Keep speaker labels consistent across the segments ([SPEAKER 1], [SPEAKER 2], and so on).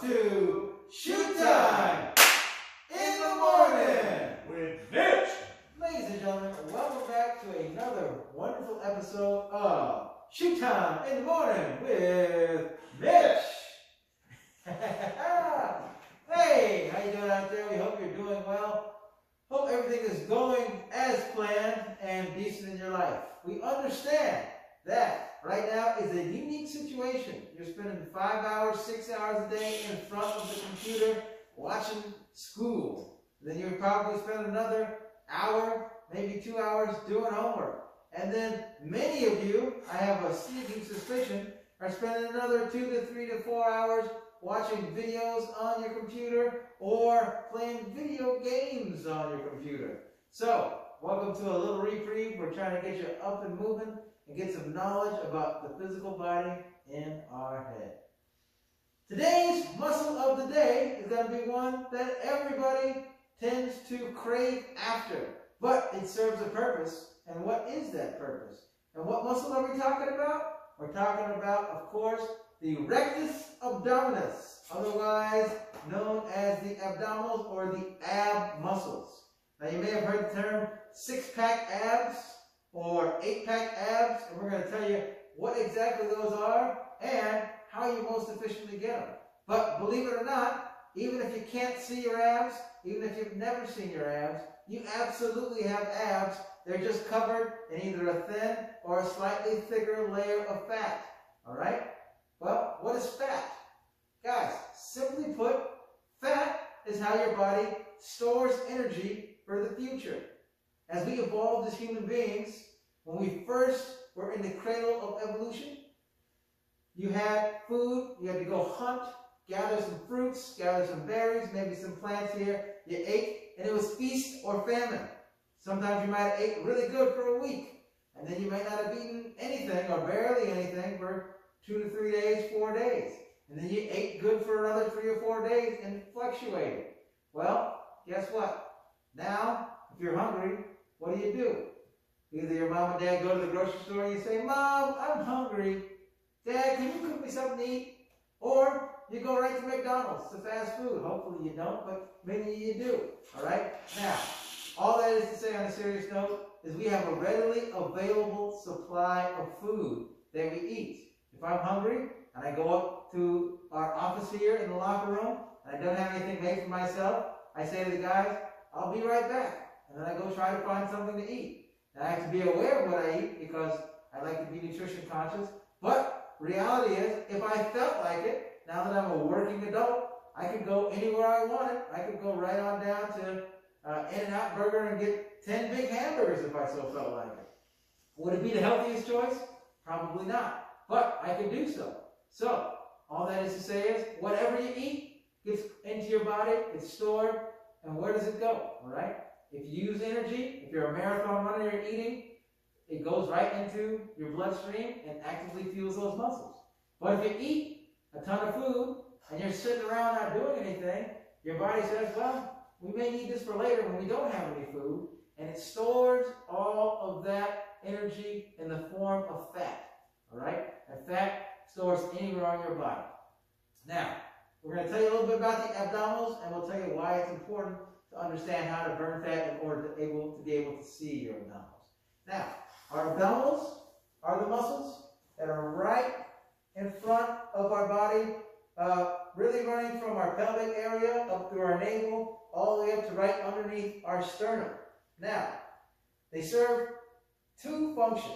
[SPEAKER 1] to Shoot Time in the Morning with Mitch. Ladies and gentlemen, welcome back to another wonderful episode of Shoot Time in the Morning with Mitch. Hey, how you doing out there? We hope you're doing well. Hope everything is going as planned and decent in your life. We understand that right now is a unique situation. You're spending 5 hours, 6 hours a day in front of the computer watching school. Then you'll probably spend another hour, maybe 2 hours doing homework. And then many of you, I have a sneaking suspicion, are spending another 2 to 3 to 4 hours watching videos on your computer or playing video games on your computer. So, welcome to a little reprieve. We're trying to get you up and moving and get some knowledge about the physical body in our head. Today's muscle of the day is going to be one that everybody tends to crave after, but it serves a purpose. And what is that purpose? And what muscle are we talking about? We're talking about, of course, the rectus abdominis, otherwise known as the abdominals or the ab muscles. Now you may have heard the term six-pack abs or eight-pack abs, and we're going to tell you what exactly those are and how you most efficiently get them. But believe it or not, even if you can't see your abs, even if you've never seen your abs, you absolutely have abs. They're just covered in either a thin or a slightly thicker layer of fat. All right? Well, what is fat? Guys, simply put, fat is how your body stores energy for the future. As we evolved as human beings, when we first were in the cradle of evolution, you had food, you had to go hunt, gather some fruits, gather some berries, maybe some plants here, you ate, and it was feast or famine. Sometimes you might have ate really good for a week, and then you might not have eaten anything or barely anything for 2 to 3 days, 4 days. And then you ate good for another 3 or 4 days and fluctuated. Well, guess what? Now, if you're hungry, what do? Either your mom and dad go to the grocery store and you say, Mom, I'm hungry. Dad, can you cook me something to eat? Or you go right to McDonald's, to fast food. Hopefully you don't, but many of you do. All right? Now, all that is to say on a serious note is we have a readily available supply of food that we eat. If I'm hungry and I go up to our office here in the locker room and I don't have anything made for myself, I say to the guys, I'll be right back. And then I go try to find something to eat. And I have to be aware of what I eat because I like to be nutrition conscious. But reality is, if I felt like it, now that I'm a working adult, I could go anywhere I wanted. I could go right on down to In-N-Out Burger and get 10 big hamburgers if I so felt like it. Would it be the healthiest choice? Probably not. But I can do so. So, all that is to say is, whatever you eat gets into your body, it's stored, and where does it go? All right? If you use energy, if you're a marathon runner, you're eating, it goes right into your bloodstream and actively fuels those muscles. But if you eat a ton of food and you're sitting around not doing anything, your body says, well, we may need this for later when we don't have any food, and it stores all of that energy in the form of fat. All right? And fat stores anywhere on your body. Now, we're going to tell you a little bit about the abdominals, and we'll tell you why it's important to understand how to burn fat in order to be able to see your abdominals. Now, our abdominals are the muscles that are right in front of our body, really running from our pelvic area up through our navel, all the way up to right underneath our sternum. Now, they serve two functions.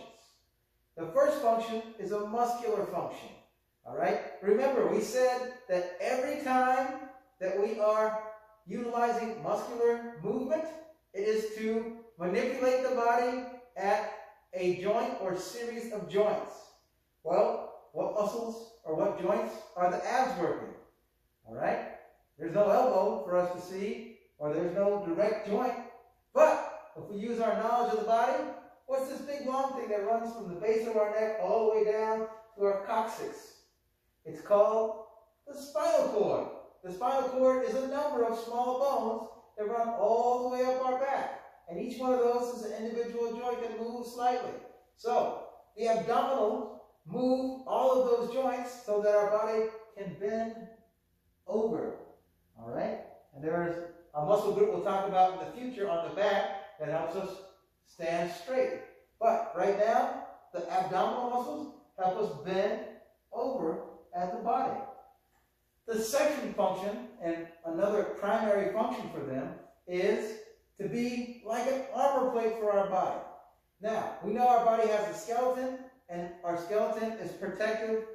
[SPEAKER 1] The first function is a muscular function. All right? Remember, we said that every time that we are utilizing muscular movement, it is to manipulate the body at a joint or series of joints. Well, what muscles or what joints are the abs working? All right? There's no elbow for us to see, or there's no direct joint. But if we use our knowledge of the body, what's this big long thing that runs from the base of our neck all the way down to our coccyx? It's called the spinal cord. The spinal cord is a number of small bones that run all the way up our back. And each one of those is an individual joint that moves slightly. So, the abdominals move all of those joints so that our body can bend over. All right? And there's a muscle group we'll talk about in the future on the back that helps us stand straight. But right now, the abdominal muscles help us bend over at the body. The second function, and another primary function for them, is to be like an armor plate for our body. Now, we know our body has a skeleton, and our skeleton is protective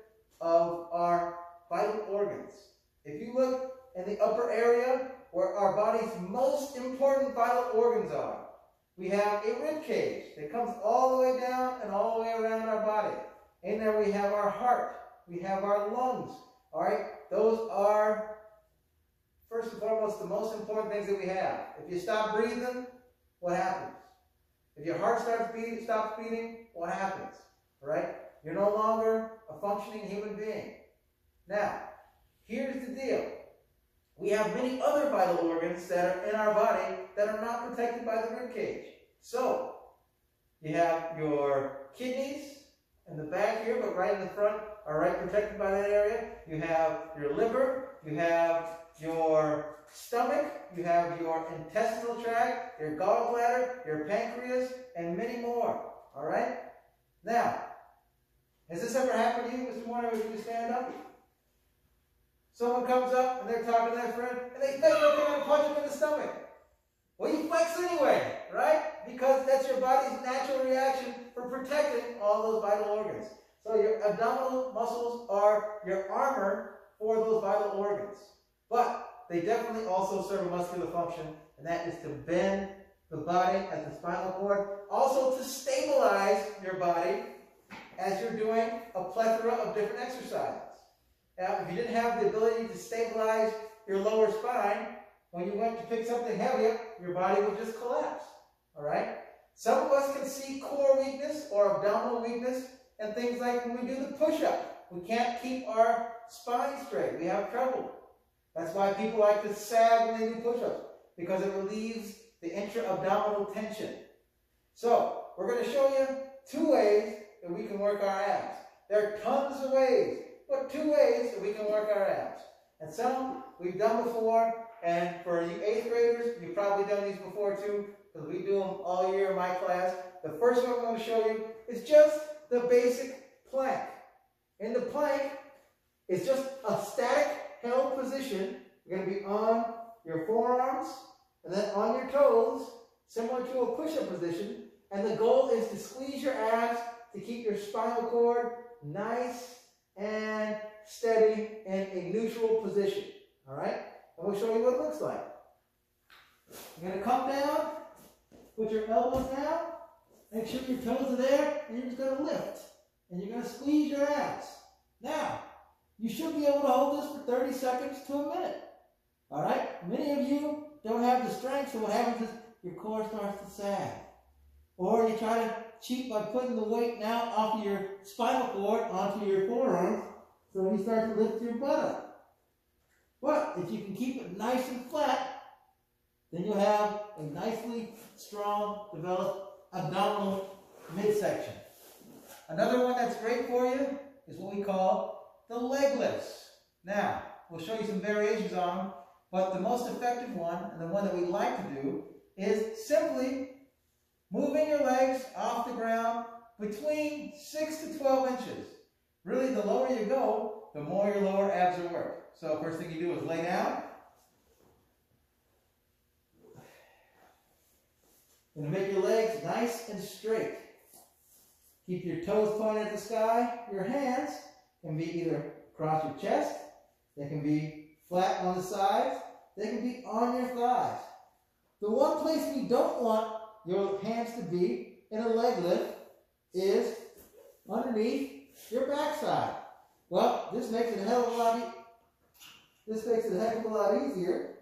[SPEAKER 1] of our vital organs. If you look in the upper area where our body's most important vital organs are, we have a rib cage that comes all the way down and all the way around our body. In there we have our heart, we have our lungs. All right, those are, first and foremost, the most important things that we have. If you stop breathing, what happens? If your heart stops beating, what happens? All right, you're no longer a functioning human being. Now, here's the deal. We have many other vital organs that are in our body that are not protected by the rib cage. So, you have your kidneys in the back here, but right in the front are right protected by that area. You have your liver, you have your stomach, you have your intestinal tract, your gallbladder, your pancreas, and many more. All right? Now, has this ever happened to you, Mr. Warner, when you stand up? Someone comes up and they're talking to their friend and they think they're going to punch them in the stomach. Well, you flex anyway, right? Because that's your body's natural reaction for protecting all those vital organs. So your abdominal muscles are your armor for those vital organs. But they definitely also serve a muscular function, and that is to bend the body at the spinal cord. Also to stabilize your body as you're doing a plethora of different exercises. Now, if you didn't have the ability to stabilize your lower spine, when you went to pick something heavy up, your body would just collapse. All right? Some of us can see core weakness or abdominal weakness and things like when we do the push-up. We can't keep our spine straight. We have trouble. That's why people like to sag when they do push-ups, because it relieves the intra-abdominal tension. So, we're going to show you 2 ways that we can work our abs. There are tons of ways, but 2 ways that we can work our abs. And some we've done before, and for you 8th graders, you've probably done these before too, because we do them all year in my class. The first one I'm going to show you is just the basic plank. In the plank, it's just a static held position. You're going to be on your forearms and then on your toes, similar to a push-up position. And the goal is to squeeze your abs to keep your spinal cord nice and steady in a neutral position. All right? And we'll show you what it looks like. You're going to come down, put your elbows down, make sure your toes are there, and you're just going to lift. And you're going to squeeze your abs. Now, you should be able to hold this for 30 seconds to a minute. All right? Many of you don't have the strength, so what happens is your core starts to sag. Or you try to cheat by putting the weight now off of your spinal cord onto your forearms, so you start to lift your butt up. But if you can keep it nice and flat, then you'll have a nicely strong, developed abdominal midsection. Another one that's great for you is what we call the leg lifts. Now, we'll show you some variations on them, but the most effective one, and the one that we like to do, is simply moving your legs off the ground between 6 to 12 inches. Really, the lower you go, the more your lower abs are worked. So first thing you do is lay down. And make your legs nice and straight. Keep your toes pointed at the sky. Your hands can be either across your chest, they can be flat on the sides, they can be on your thighs. The one place we don't want your hands to be in a leg lift is underneath your backside. Well, this makes it a heck of a lot easier,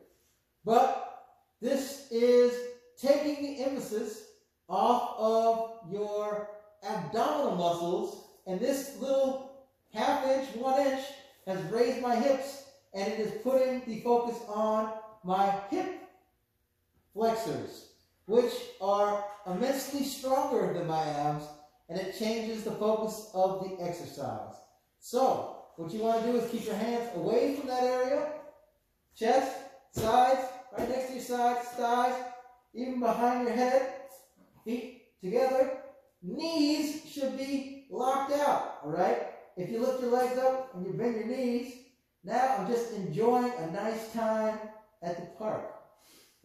[SPEAKER 1] but this is taking the emphasis off of your abdominal muscles, and this little 1/2 inch, 1 inch has raised my hips, and it is putting the focus on my hip flexors, which are immensely stronger than my abs, and it changes the focus of the exercise. So, what you want to do is keep your hands away from that area, chest, sides, right next to your sides, thighs, even behind your head, feet together. Knees should be locked out, all right? If you lift your legs up and you bend your knees, now I'm just enjoying a nice time at the park,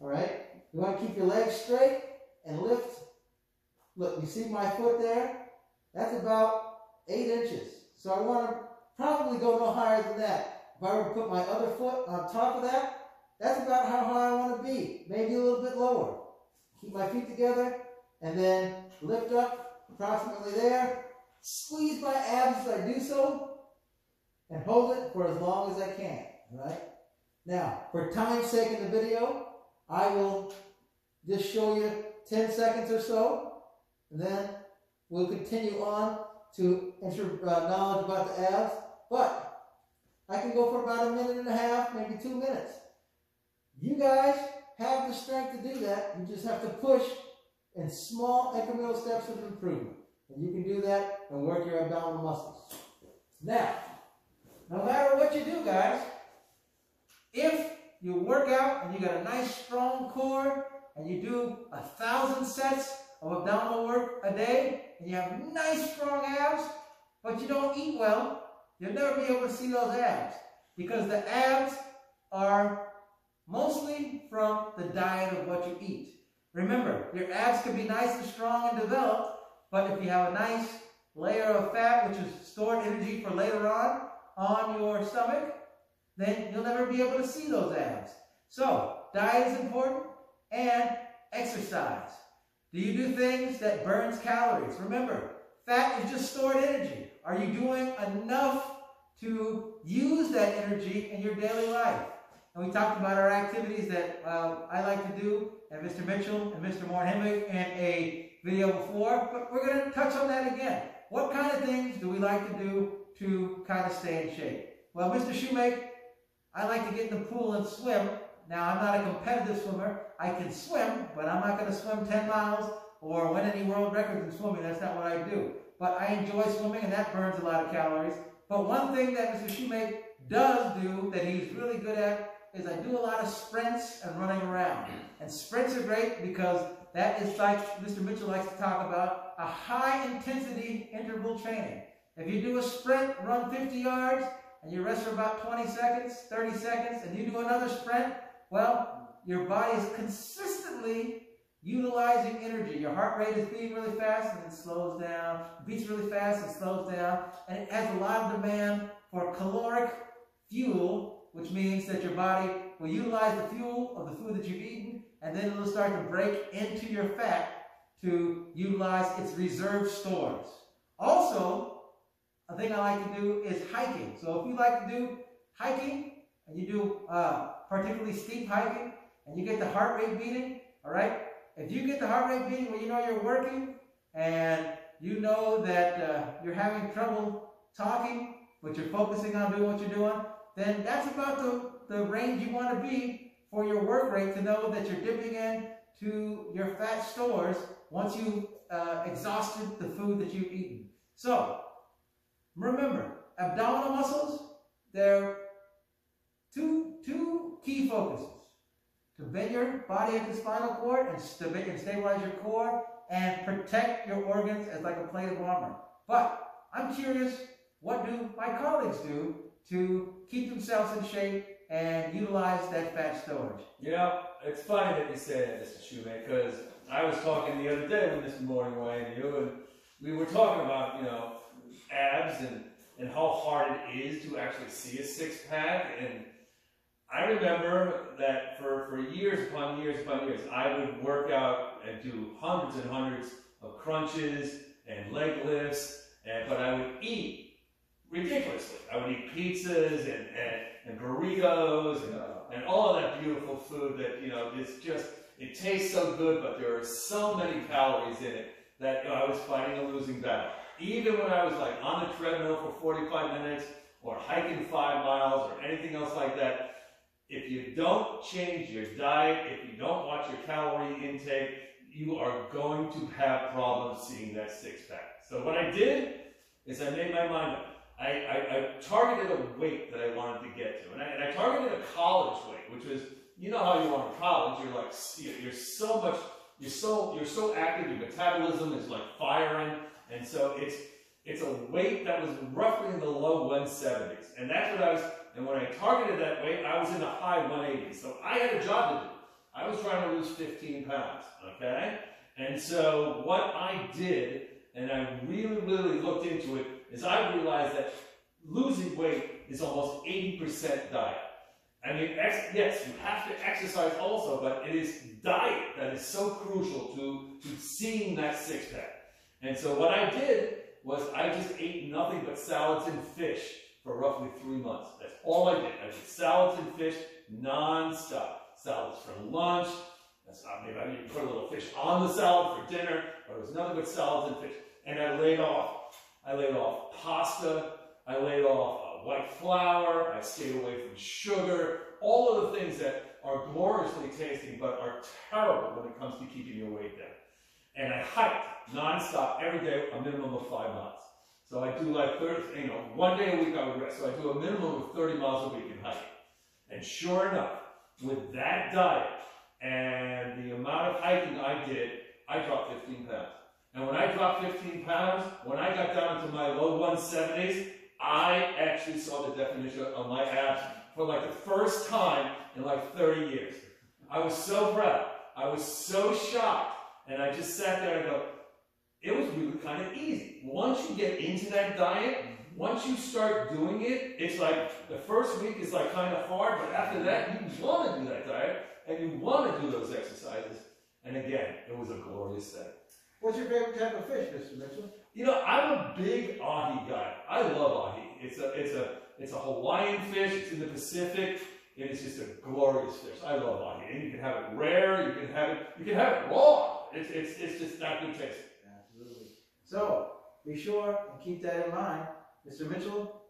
[SPEAKER 1] all right? You want to keep your legs straight and lift. Look, you see my foot there? That's about 8 inches. So I want to probably go no higher than that. If I were to put my other foot on top of that, that's about how high I want to be, maybe a little bit lower. Keep my feet together and then lift up approximately there. Squeeze my abs as I do so and hold it for as long as I can, all right? Now, for time's sake in the video, I will just show you 10 seconds or so, and then we'll continue on to knowledge about the abs. But I can go for about 1.5 minutes, maybe 2 minutes. You guys have the strength to do that. You just have to push in small incremental steps of improvement. And you can do that and work your abdominal muscles. Now, no matter what you do, guys, if you work out and you got a nice strong core and you do 1,000 sets of abdominal work a day and you have nice strong abs, but you don't eat well, you'll never be able to see those abs, because the abs are mostly from the diet of what you eat. Remember, your abs can be nice and strong and developed, but if you have a nice layer of fat, which is stored energy for later on your stomach, then you'll never be able to see those abs. So, diet is important, and exercise. Do you do things that burns calories? Remember, fat is just stored energy. Are you doing enough to use that energy in your daily life? And we talked about our activities that I like to do, and Mr. Mitchell and Mr. Moore-Hemmick in a video before, but we're going to touch on that again. What kind of things do we like to do to kind of stay in shape? Well, Mr. Shoemake, I like to get in the pool and swim. Now, I'm not a competitive swimmer. I can swim, but I'm not going to swim 10 miles or win any world records in swimming. That's not what I do. But I enjoy swimming, and that burns a lot of calories. But one thing that Mr. Shoemake does do that he's really good at is I do a lot of sprints and running around. And sprints are great because that is, like Mr. Mitchell likes to talk about, a high-intensity interval training. If you do a sprint, run 50 yards, and you rest for about 20 seconds, 30 seconds, and you do another sprint, well, your body is consistently utilizing energy. Your heart rate is beating really fast and then slows down, beats really fast and slows down, and it has a lot of demand for caloric fuel, which means that your body will utilize the fuel of the food that you've eaten, and then it'll start to break into your fat to utilize its reserve stores. Also, a thing I like to do is hiking. So if you like to do hiking, and you do particularly steep hiking, and you get the heart rate beating, all right? If you get the heart rate beating when you know you're working, and you know that you're having trouble talking, but you're focusing on doing what you're doing, then that's about the range you want to be for your work rate, to know that you're dipping in to your fat stores once you've exhausted the food that you've eaten. So, remember, abdominal muscles, they're two key focuses. To bend your body at the spinal cord and stabilize your core and protect your organs as like a plate of armor. But I'm curious, what do my colleagues do to keep themselves in shape and utilize that fat storage?
[SPEAKER 2] Yeah, it's funny that you say that, Mr. Shoemake, because I was talking the other day with Mr. Morningway and you, and we were talking about, abs and how hard it is to actually see a six-pack. And I remember that for years upon years upon years, I would work out and do hundreds and hundreds of crunches and leg lifts, but I would eat ridiculously. I would eat pizzas and burritos and all of that beautiful food that, it's just, it tastes so good, but there are so many calories in it that I was fighting a losing battle. Even when I was like on the treadmill for 45 minutes or hiking 5 miles or anything else like that, if you don't change your diet, if you don't watch your calorie intake, you are going to have problems seeing that six-pack. So what I did is I made my mind up. I targeted a weight that I wanted to get to, and I targeted a college weight, which was, you know how you are in college. You're like, you're so active. Your metabolism is like firing, and so it's a weight that was roughly in the low 170s, and that's what I was. And when I targeted that weight, I was in the high 180s. So I had a job to do. I was trying to lose 15 pounds. Okay, and so what I did, and I really looked into it, is I realized that losing weight is almost 80% diet. I mean, yes, you have to exercise also, but it is diet that is so crucial to seeing that six-pack. And so what I did was I just ate nothing but salads and fish for roughly 3 months. That's all I did. I did salads and fish non-stop. Salads for lunch. Maybe I didn't put a little fish on the salad for dinner, but it was nothing but salads and fish. And I laid off pasta. I laid off white flour. I stayed away from sugar. All of the things that are gloriously tasty but are terrible when it comes to keeping your weight down. And I hiked non-stop every day, a minimum of 5 miles. So I do like 30, one day a week I would rest. So I do a minimum of 30 miles a week in hiking. And sure enough, with that diet and the amount of hiking I did, I dropped 15 pounds. And when I dropped 15 pounds, when I got down into my low 170s, I actually saw the definition of my abs for like the first time in like 30 years. I was so proud. I was so shocked. And I just sat there and go, it was really kind of easy. Once you get into that diet, once you start doing it, it's like the first week is like kind of hard, but after that, you want to do that diet and you want to do those exercises. And again, it was a glorious thing.
[SPEAKER 1] What's your favorite type of fish, Mr. Mitchell?
[SPEAKER 2] I'm a big ahi guy. I love ahi. It's a Hawaiian fish. It's in the Pacific. It is just a glorious fish. I love ahi. And you can have it rare. You can have it raw. It's just not good taste.
[SPEAKER 1] Absolutely. So be sure and keep that in mind. Mr. Mitchell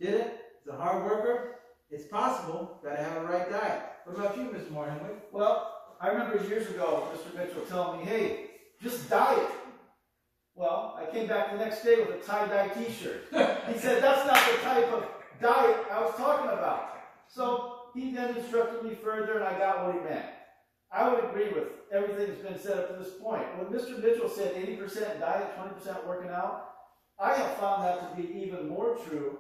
[SPEAKER 1] did it. He's a hard worker. It's possible. Got to have a right diet. What about you, Mr. Moore-Henley?
[SPEAKER 3] Well, I remember years ago, Mr. Mitchell telling me, hey, just diet. Well, I came back the next day with a tie-dye t-shirt. He said, that's not the type of diet I was talking about. So he then instructed me further, and I got what he meant. I would agree with everything that's been said up to this point. When Mr. Mitchell said 80% diet, 20% working out, I have found that to be even more true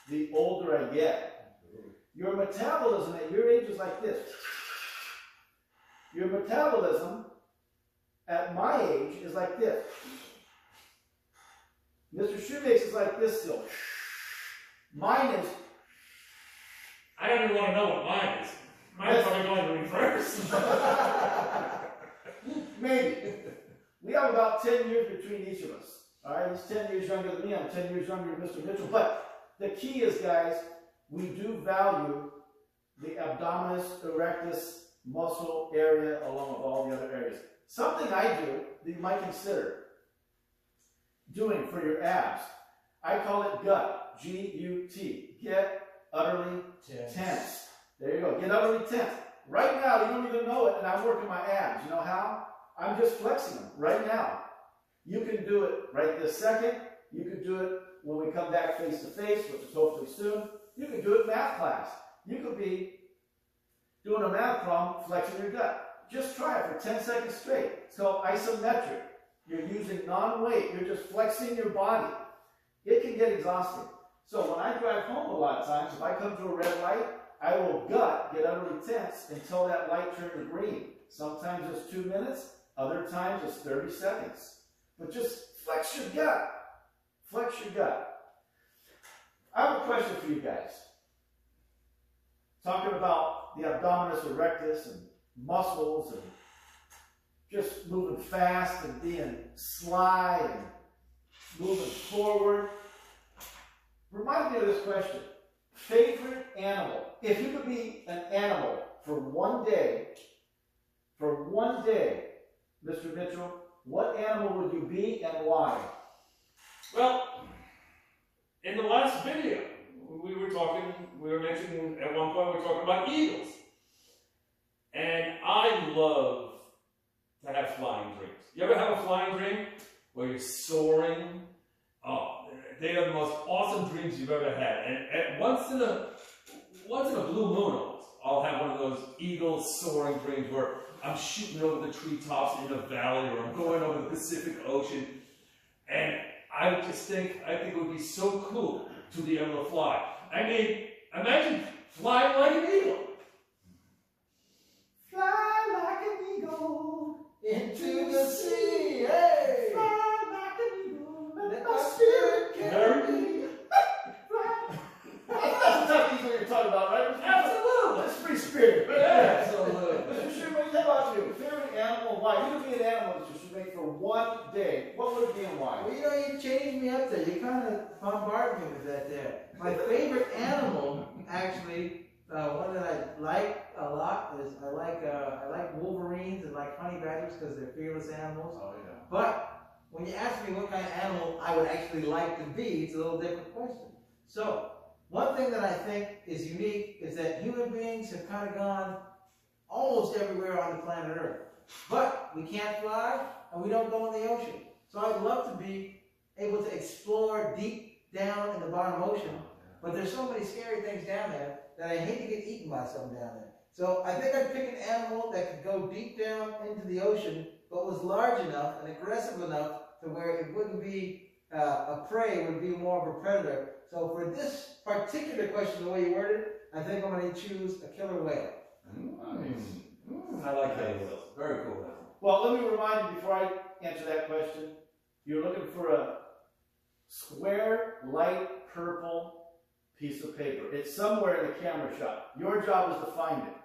[SPEAKER 3] the older I get. Your metabolism at your age is like this. Your metabolism at my age is like this. Mr. Shoemaker is like this still. Mine is...
[SPEAKER 2] I don't even want to know what mine is. Mine's probably going to reverse.
[SPEAKER 3] Maybe. We have about 10 years between each of us. All right, he's 10 years younger than me. I'm 10 years younger than Mr. Mitchell. But the key is, guys, we do value the abdominis erectus muscle area along with all the other areas. Something I do that you might consider doing for your abs, I call it gut, G-U-T. Get utterly tense. There you go. Get utterly tense. Right now, you don't even know it, and I'm working my abs. You know how? I'm just flexing them right now. You can do it right this second. You can do it when we come back face to face, which is hopefully soon. You can do it in math class. You could be doing a math problem, flexing your gut. Just try it for 10 seconds straight. It's called isometric. You're using non-weight. You're just flexing your body. It can get exhausting. So when I drive home a lot of times, if I come to a red light, I will get utterly tense until that light turns green. Sometimes it's 2 minutes. Other times it's 30 seconds. But just flex your gut. Flex your gut. I have a question for you guys. Talking about the abdominis erectus and muscles and just moving fast and being sly and moving forward. Remind me of this question. Favorite animal. If you could be an animal for one day, Mr. Mitchell, what animal would you be and why?
[SPEAKER 2] Well, in the last video, we were mentioning at one point, we were talking about eagles. And I love to have flying dreams. You ever have a flying dream where you're soaring oh, they are the most awesome dreams you've ever had. And once in a blue moon, almost, I'll have one of those eagle soaring dreams where I'm shooting over the treetops in a valley, or I'm going over the Pacific Ocean. And I think it would be so cool to be able to fly. I mean, imagine flying like an eagle.
[SPEAKER 3] Fly like an eagle
[SPEAKER 1] Into the sea, hey!
[SPEAKER 3] Fly like an eagle.
[SPEAKER 1] Let my spirit carry me.
[SPEAKER 3] That's the type of eagle you're talking about, right?
[SPEAKER 2] Absolutely.
[SPEAKER 3] That's free spirit.
[SPEAKER 2] Yeah, absolutely.
[SPEAKER 3] Mr. Shoemaker, how about you? Favorite animal? Why? You could be an animal, Mr. Shoemaker, for one day. What would it be and why?
[SPEAKER 1] Well, you know, you changed me up there. You kind of bombarded me with that there. My favorite animal, actually, one that I like a lot is I like wolverines and like honey badgers because they're fearless animals.
[SPEAKER 3] Oh, yeah.
[SPEAKER 1] But when you ask me what kind of animal I would actually like to be, it's a little different question. So, one thing that I think is unique is that human beings have kind of gone almost everywhere on the planet Earth. But we can't fly and we don't go in the ocean. So I'd love to be able to explore deep down in the bottom ocean. But there's so many scary things down there that I hate to get eaten by something down there. So I think I'd pick an animal that could go deep down into the ocean, but was large enough and aggressive enough to where it wouldn't be a prey, it would be more of a predator. So for this particular question, the way you worded it, I think I'm going to choose a killer whale.
[SPEAKER 2] I like that. Very cool.
[SPEAKER 3] Well, let me remind you before I answer that question, you're looking for a square, light purple piece of paper. It's somewhere in the camera shot. Your job is to find it.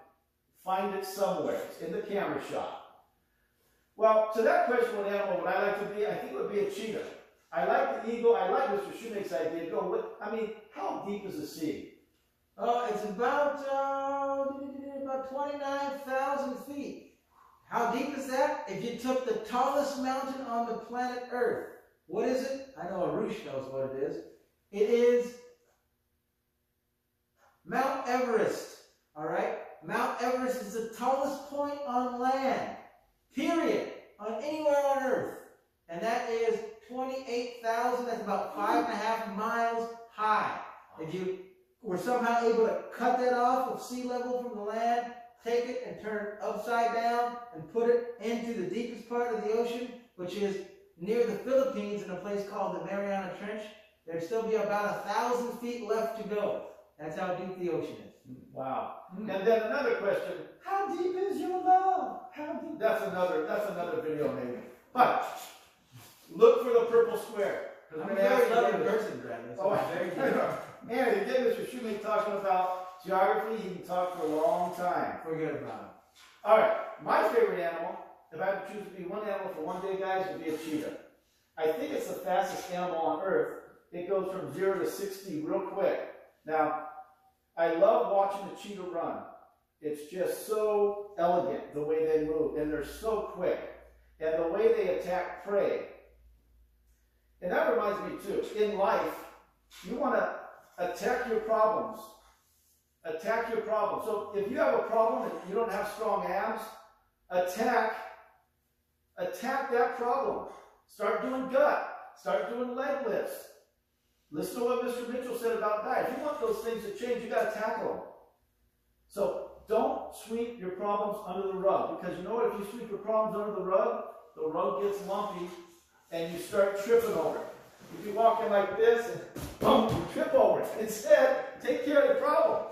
[SPEAKER 3] Find it somewhere. It's in the camera shot. Well, to that question, what animal would I like to be? I think it would be a cheetah. I like the eagle. I like Mr. Shoemaker's idea. Go with, I mean, how deep is the sea?
[SPEAKER 1] It's about 29,000 feet. How deep is that? If you took the tallest mountain on the planet Earth, what is it? I know Arush knows what it is. It is Mount Everest. All right? Mount Everest is the tallest point on land, period, on anywhere on Earth. And that is 28,000, that's about 5.5 miles high. If you were somehow able to cut that off of sea level from the land, take it and turn it upside down and put it into the deepest part of the ocean, which is near the Philippines in a place called the Mariana Trench, there'd still be about 1,000 feet left to go. That's how deep the ocean is.
[SPEAKER 3] Wow. And then another question, how deep is your love? How deep? That's another video maybe. But look for the purple square.
[SPEAKER 1] I'm a very loving person, Brandon.
[SPEAKER 3] Oh, very good. And again, Mr. Shoemaker talking about geography, he can talk for a long time.
[SPEAKER 1] Forget about it.
[SPEAKER 3] All right, my favorite animal, if I had to choose to be one animal for one day, guys, would be a cheetah. I think it's the fastest animal on Earth. It goes from 0 to 60 real quick. Now, I love watching the cheetah run. It's just so elegant the way they move, and they're so quick. And the way they attack prey. And that reminds me too, in life, you want to attack your problems. Attack your problems. So if you have a problem and you don't have strong abs, attack that problem. Start doing gut. Start doing leg lifts. Listen to what Mr. Mitchell said about diet. If you want those things to change, you got to tackle them. So don't sweep your problems under the rug, because you know what? If you sweep your problems under the rug gets lumpy, and you start tripping over it. If you walk in like this and boom, you trip over it. Instead, take care of the problem.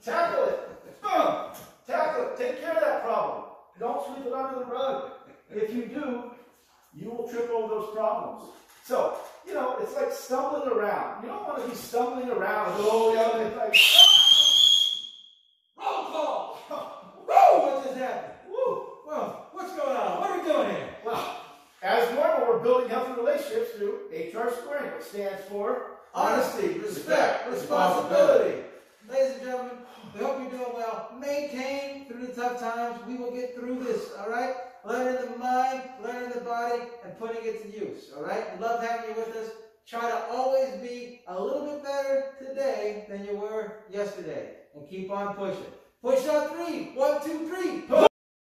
[SPEAKER 3] Tackle it. Boom. Tackle it. Take care of that problem. Don't sweep it under the rug. If you do, you will trip over those problems. So, you know, it's like stumbling around. You don't want to be stumbling around. Oh, yeah, it's like, roll call.
[SPEAKER 1] Woo! What just happened? Woo! Well, what's going on? What are we doing here?
[SPEAKER 3] Well, as normal, we're building healthy relationships through HR Squaring, which stands for
[SPEAKER 1] Honesty, respect, responsibility. Ladies and gentlemen, we hope you're doing well. Maintain through the tough times. We will get through this, all right? Learning the mind, learning the body, and putting it to use, all right? We love having you with us. Try to always be a little bit better today than you were yesterday. And keep on pushing. Push on 3. 1, 2, 3.